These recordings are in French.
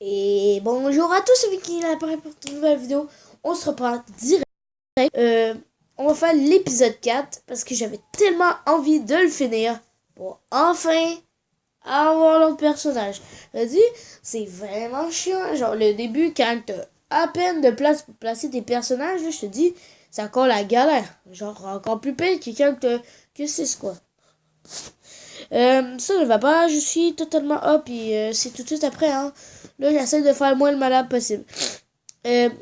Et bonjour à tous, avec qui l'appareil pour une nouvelle vidéo. On se reprend direct. On va faire l'épisode 4 parce que j'avais tellement envie de le finir pour enfin avoir l'autre personnage. Je dis, c'est vraiment chiant. Genre le début, quand t'as à peine de place pour placer tes personnages, là, je te dis, c'est encore la galère. Genre encore plus pire que quand que c'est quoi. Ça ne va pas, je suis totalement up et c'est tout de suite après, hein. Là, j'essaie de faire le moins le malade possible.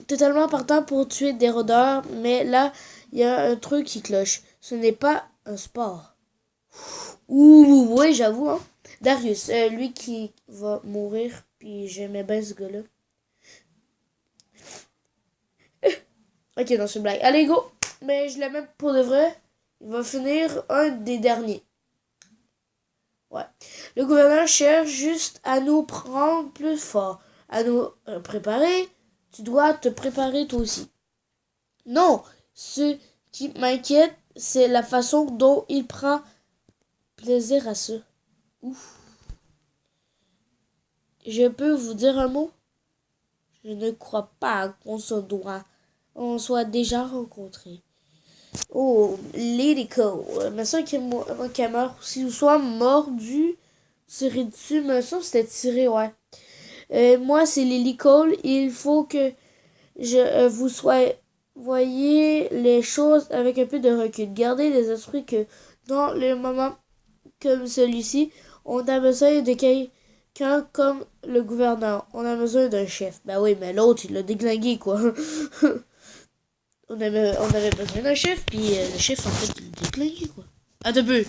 Totalement partant pour tuer des rôdeurs, mais là, il y a un truc qui cloche. Ce n'est pas un sport. Ouh, ouais, j'avoue, hein. Darius, lui qui va mourir, puis j'aimais bien ce gars-là. Ok, non, c'est une blague. Allez, go! Mais je l'aime pour de vrai. Il va finir un des derniers. Ouais. Le gouverneur cherche juste à nous prendre plus fort, à nous préparer. Tu dois te préparer toi aussi. Non, ce qui m'inquiète, c'est la façon dont il prend plaisir à ça. Ouf. Je peux vous dire un mot? Je ne crois pas on soit déjà rencontrés. Oh, Lady Cole. Mais ça qui est mort aussi, ou soit mordu, tiré dessus, mais ça c'était tiré, ouais. Moi, c'est Lily Cole. Il faut que je vous voyez les choses avec un peu de recul. Gardez les esprits que dans les moments comme celui-ci, on a besoin de quelqu'un comme le gouverneur. On a besoin d'un chef. Ben oui, mais l'autre, il l'a déglingué, quoi. On avait besoin d'un chef, puis le chef, en fait, il l'a déglingué, quoi. Ah, t'as peu.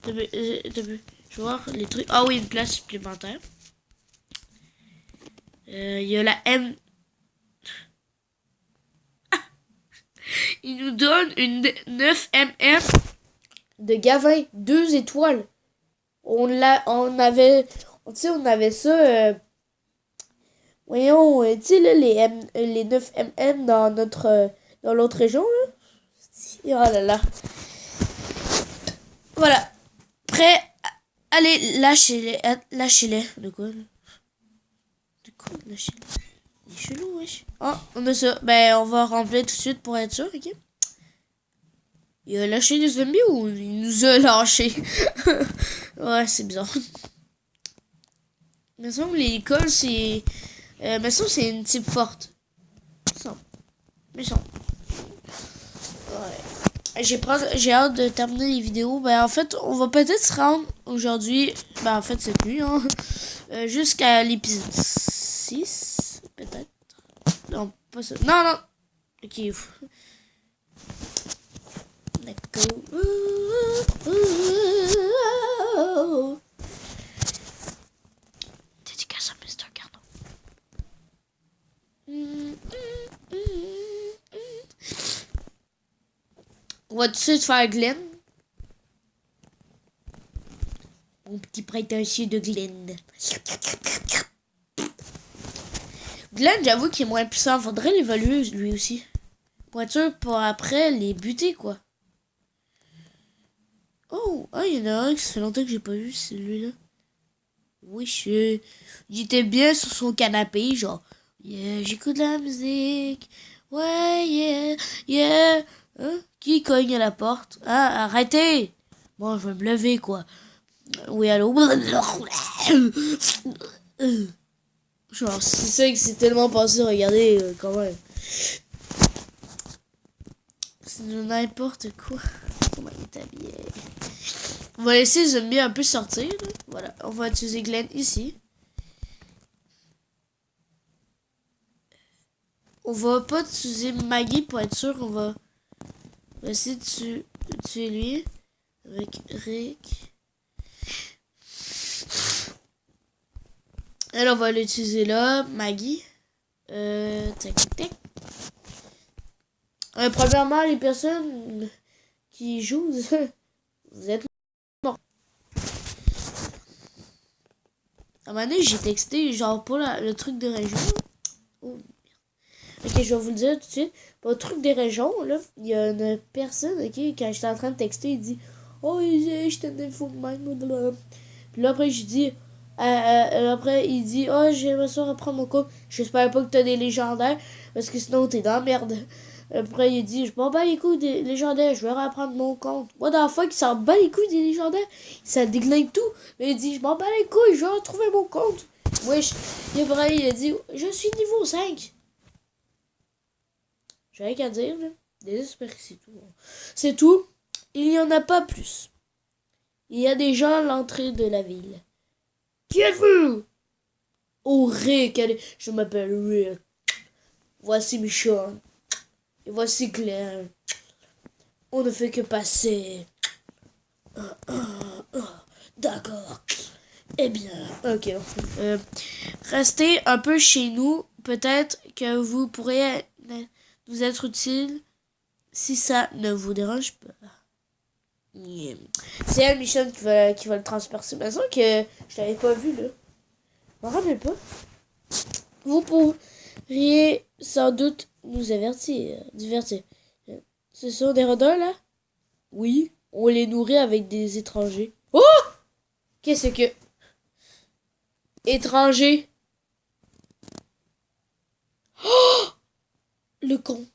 T'as peu. Je vais voir les trucs. Ah oui, une place supplémentaire. Il y a la M. Il nous donne une 9 de Gavin, 2 étoiles. On avait, tu sais, on avait ça, voyons, tu sais, là, les 9 dans dans l'autre région, là. Oh là là. Voilà. Prêt? Allez, lâchez-les. Lâchez-les. De quoi, là? De quoi, lâchez-les? Il est chelou, wesh. Oh, on a ça. Ben, on va remplir tout de suite pour être sûr, ok? Il a lâché les zombies ou il nous a lâchés? Ouais, c'est bizarre. Il me semble que l'école, c'est... me semble que c'est une type forte. Me semble. Ouais. J'ai hâte de terminer les vidéos. Ben, en fait, on va peut-être se rendre aujourd'hui. Ben, en fait, c'est plus, hein. Jusqu'à l'épisode 6, peut-être. Non, pas ça. Non, non. Ok. D'accord. Dédicace à Mr. Cardo. On va tout de suite faire Glenn. Mon petit prétentieux de Glenn. Glenn, j'avoue qu'il est moins puissant. Faudrait l'évaluer lui aussi. Pour être sûr pour après les buter, quoi. Oh, ah, il y en a un que ça fait longtemps que j'ai pas vu, celui-là. Oui, il était bien sur son canapé, genre. Yeah, j'écoute la musique. Ouais, yeah, yeah. Hein? Qui cogne à la porte? Ah, arrêtez! Bon, je vais me lever, quoi. Oui, allô? Genre, c'est ça que c'est tellement passé, regardez, quand même. C'est n'importe quoi. Comment il est habillé? On va laisser les zombies un peu sortir, là. Voilà, on va utiliser Glenn ici. On va pas utiliser Maggie pour être sûr, on va essayer de tuer lui avec Rick. Alors on va l'utiliser là, Maggie. Tac tac. Premièrement, les personnes qui jouent, vous êtes morts. À un moment donné, j'ai texté, genre pour le truc de région. Oh, ok, je vais vous le dire tout de suite. Pour le truc des régions, là, il y a une personne, ok, quand j'étais en train de texter, il dit: Oh, je t'en fous de même. Puis là, après, je dis: Après, il dit, oh, j'aimerais ça reprendre mon compte. J'espère pas que t'as des légendaires, parce que sinon t'es dans la merde. Après, il dit, je m'en bats les couilles des légendaires, je vais reprendre mon compte. What the fuck, il s'en bat les couilles des légendaires. Ça déglingue tout. Mais il dit, je m'en bats les couilles, je vais retrouver mon compte. Wesh. Et après, il a dit, je suis niveau 5. J'ai rien qu'à dire, là. Désespéré, c'est tout. C'est tout. Il n'y en a pas plus. Il y a des gens à l'entrée de la ville. Qui êtes-vous? Oh, Rick, allez, je m'appelle Rick. Voici Michonne. Et voici Claire. On ne fait que passer. D'accord. Eh bien, ok. Restez un peu chez nous. Peut-être que vous pourrez nous être utile si ça ne vous dérange pas. Yeah. C'est elle, Michonne, qui va le transpercer. Mais c'est que je t'avais pas vu, là. Je m'en rappelle pas. Vous pourriez sans doute nous divertir. Ce sont des rôdeurs, là? Oui, on les nourrit avec des étrangers. Oh! Qu'est-ce que... Étrangers? Oh! Le con.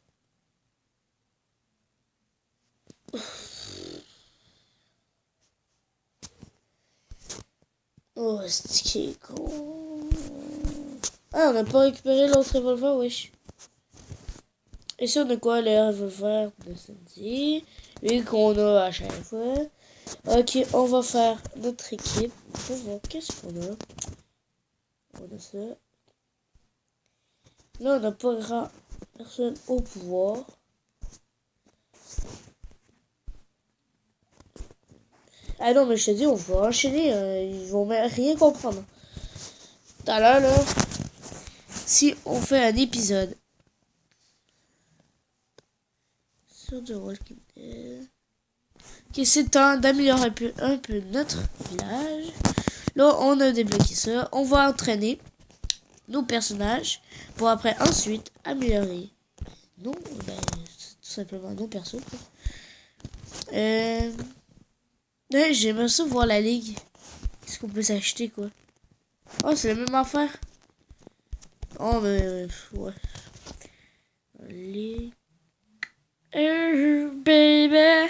Oh, c'est qui est con. Ah, on n'a pas récupéré l'autre revolver, wesh. Et si on a quoi, le revolver de Sandy? Lui qu'on a à chaque fois. Ok, on va faire notre équipe. Pour voir qu'est-ce qu'on a. On a ça. Là, on n'a pas grand personne au pouvoir. Ah non, mais je te dis, on va enchaîner. Ils vont rien comprendre. Tout à l'heure, là, si on fait un épisode sur The Walking Dead, ok, c'est temps d'améliorer un peu notre village. Là, on a débloqué ça. On va entraîner nos personnages pour après ensuite améliorer non, ben, tout simplement nos persos. J'aimerais ça voir la ligue. Qu'est-ce qu'on peut s'acheter, quoi? Oh, c'est la même affaire. Oh, mais ouais. Ligue. Baby.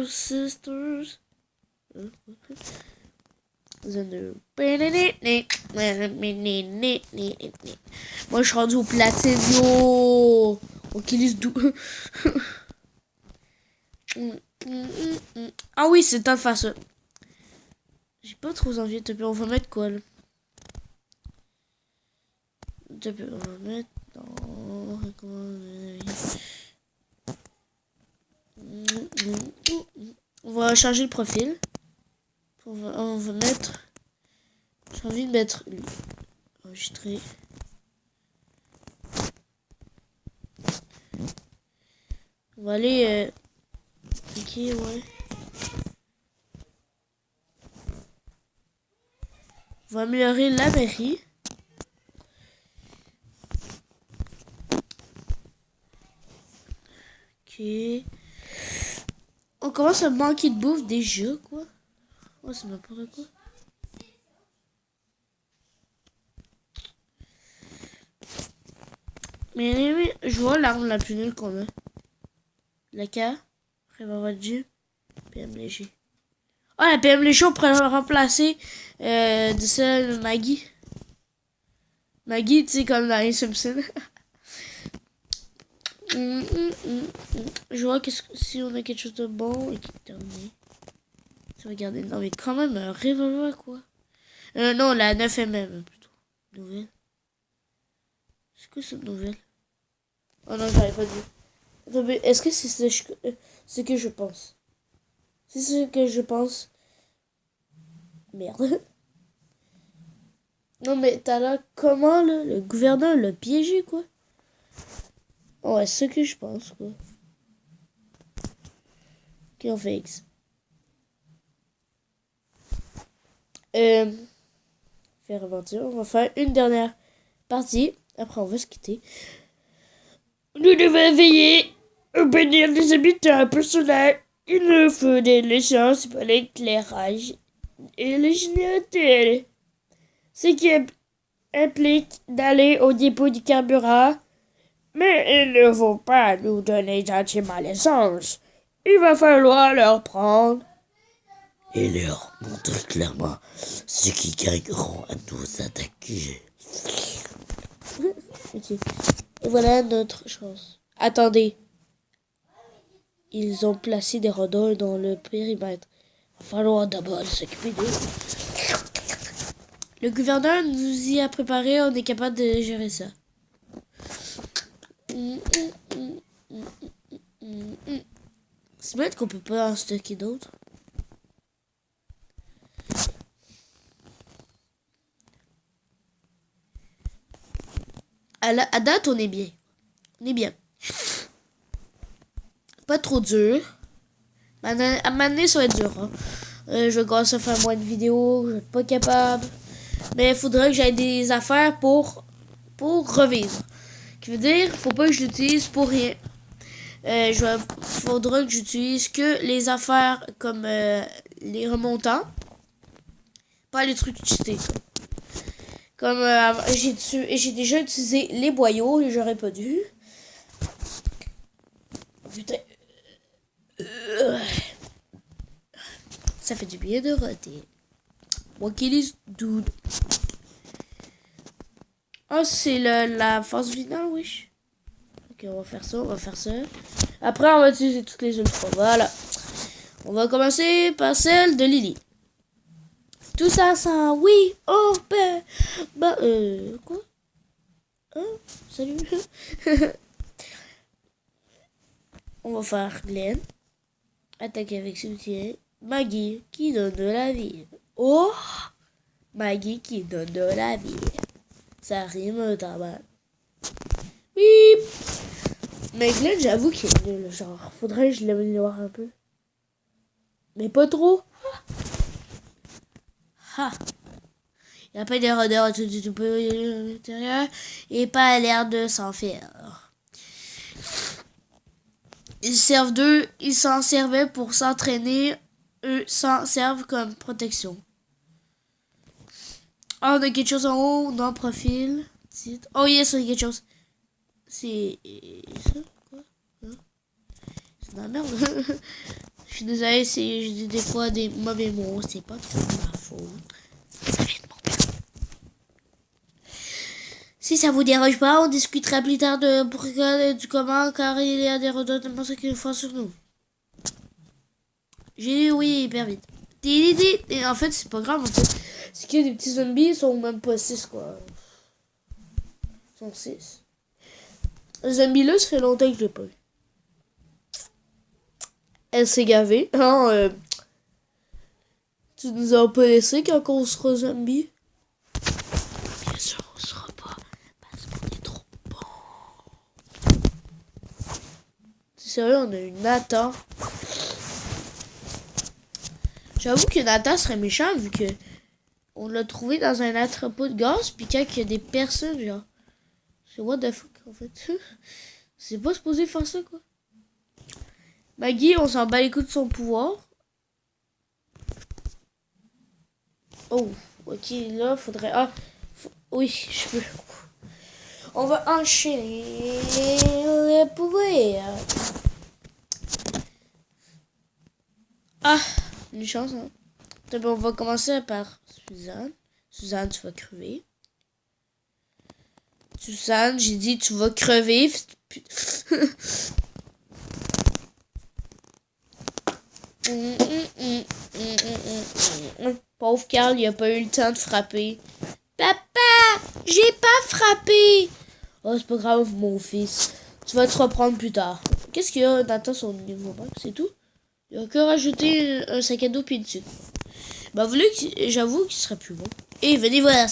Sisters. Moi, je suis rendu au platine, yo. Ok, liste d'où. Ah oui, c'est temps de faire ça. J'ai pas trop envie de te plaire. On va mettre quoi, là? On va mettre dans... On va changer le profil. On va mettre... J'ai envie de mettre lui. Enregistrer. On va aller... Ok, ouais. On va améliorer la mairie. Ok. On commence à manquer de bouffe déjà, quoi. Oh, c'est n'importe quoi. Mais je vois l'arme la plus nulle qu'on a. La K. Après, on va voir Dieu. PM léger. Oh, la PM léger, on pourrait le remplacer de celle de Maggie. Maggie, tu sais, comme dans les Simpsons. Je vois si on a quelque chose de bon et qui est terminé. Je vais regarder. Non, mais quand même, un revolver, quoi. Non, la 9mm, plutôt. Nouvelle. C'est quoi cette nouvelle? Oh non, j'avais pas dit. Attends, mais est-ce que c'est ce que je pense? C'est ce que je pense. Merde. Non, mais t'as là, comment, là, le gouverneur l'a piégé, quoi? Ouais, c'est ce que je pense, quoi. Ok, on fait X. Faire aventure. On va faire une dernière partie. Après, on va se quitter. Nous devons veiller au bénir des habitants pour cela. Il nous faut des l'essence pour l'éclairage Et l'ingéniosité, ce qui implique d'aller au dépôt du carburant. Mais il ne faut pas nous donner gentiment l'essence. Il va falloir leur prendre Et leur montrer clairement ceux qui gagneront à nous attaquer. Ok. Et voilà notre chance. Attendez. Ils ont placé des rôdeurs dans le périmètre. Il va falloir d'abord s'occuper d'eux. Le gouverneur nous y a préparé. On est capable de gérer ça. C'est bête qu'on peut pas en stocker d'autres. À date, on est bien. On est bien. Pas trop dur. À un moment donné, ça va être dur. Hein. Je vais commencer à faire moins de vidéos. Je vais être pas capable. Mais il faudrait que j'aille des affaires pour revivre. Ce qui veut dire, faut pas que je l'utilise pour rien. Faudra que j'utilise que les affaires comme les remontants. Pas les trucs cheatés. Comme j'ai déjà utilisé les boyaux et j'aurais pas dû. Putain. Ça fait du bien de rater. What is dude? Ah, c'est la phase finale, wesh. Ok, on va faire ça, on va faire ça. Après, on va utiliser toutes les autres fois. Voilà. On va commencer par celle de Lily. Tout ça sans oui, oh, quoi? Hein? Salut. On va faire Glenn. Attaquer avec soutien. Maggie qui donne de la vie. Oh! Maggie qui donne de la vie. Ça rime tabac. Oui! Mais Glenn, j'avoue qu'il est nul. Genre, faudrait que je l'améliore un peu. Mais pas trop. Ha! Il n'y a pas des rôdeurs tout du tout peu à l'intérieur. Et pas l'air de s'en faire. Ils servent d'eux. Ils s'en servaient pour s'entraîner. Eux s'en servent comme protection. Ah, on a quelque chose en haut, dans le profil. Oh yes, il y a quelque chose. C'est ça, quoi? Hein? C'est de la merde. Je suis désolée, je dis des fois des mauvais mots. C'est pas tout ma faute. Ça vient de mon père. Si ça vous dérange pas, on discutera plus tard de pourquoi et du comment, car il y a des redonnements qui font sur nous. J'ai dit oui hyper vite. Et en fait, c'est pas grave, en fait. C'est que les petits zombies, ils sont même pas 6, quoi. Ils sont 6. Le zombie là, ça fait longtemps que je l'ai pas vu. Elle s'est gavée. Hein, tu nous as pas laissé quand on sera zombie? Bien sûr, on sera pas. Parce qu'on est trop bon. C'est sérieux, on a une Nathan. J'avoue que Nathan serait méchant vu que on l'a trouvé dans un entrepôt de gaz. Puis quand il y a des personnes, genre. C'est what the fuck en fait. C'est pas supposé faire ça quoi. Maggie, on s'en bat les coups de son pouvoir. Oh, ok, là, faudrait... Ah, oui, je peux... On va enchaîner les pouvoirs. Ah, une chance, hein. On va commencer par Suzanne. Suzanne, tu vas crever. Suzanne, j'ai dit tu vas crever. Pauvre Carl, il a pas eu le temps de frapper. Papa, j'ai pas frappé. Oh, c'est pas grave, mon fils. Tu vas te reprendre plus tard. Qu'est-ce qu'il y a dans son niveau bac? C'est tout? Il a que rajouter un sac à dos puis dessus. Bah, j'avoue qu'il serait plus bon. Et venez voir.